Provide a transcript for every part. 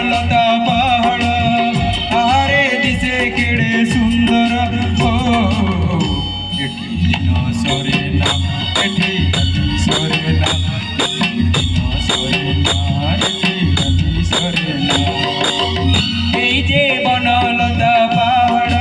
लता पहाड़ आहारे दिसे केड़े सुंदर हो एठी दिन सरे ना एठी राति सरे ना एठी दिन सरे ना एठी राति सरे ना এই যে বনলতা পাহাড়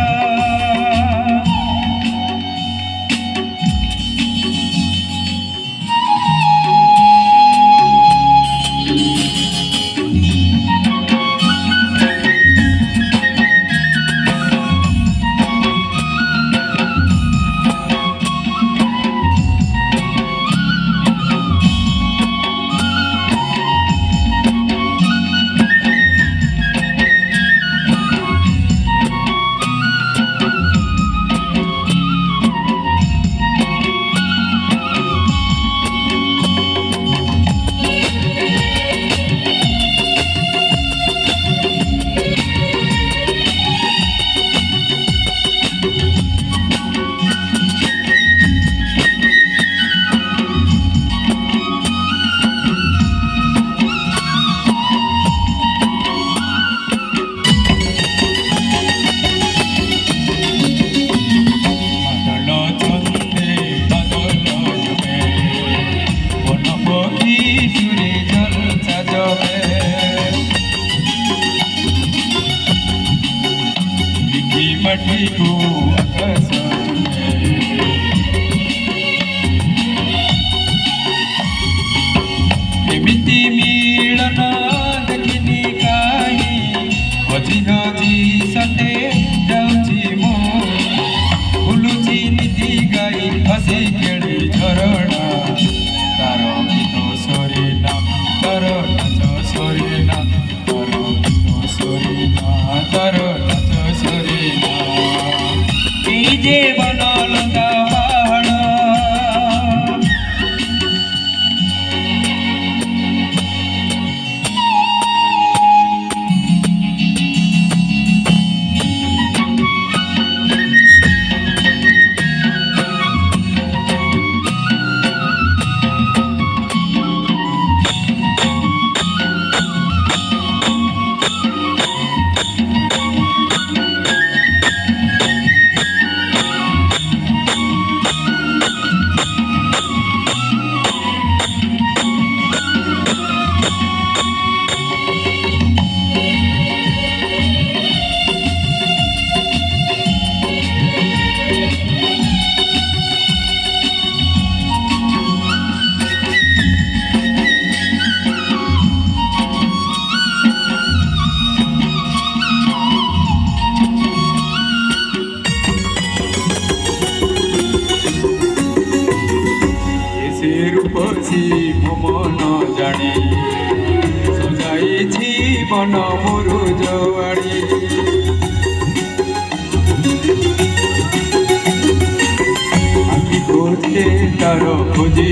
मठी को आकाश एमिति मिलन देखिनी काई हजी हजी सटे जाउची मो बुलुची नीति गाई हसी खेड़ी झरणा तार गीत सरे ना तार नाच सरे ना तार गीत सरे ना तार नाच सरे ना এই যে বনলতা পাহাড় रूपसी मन जाने सजाई जीवन मोरु जवाड़ी आखि खोजे तार खोजी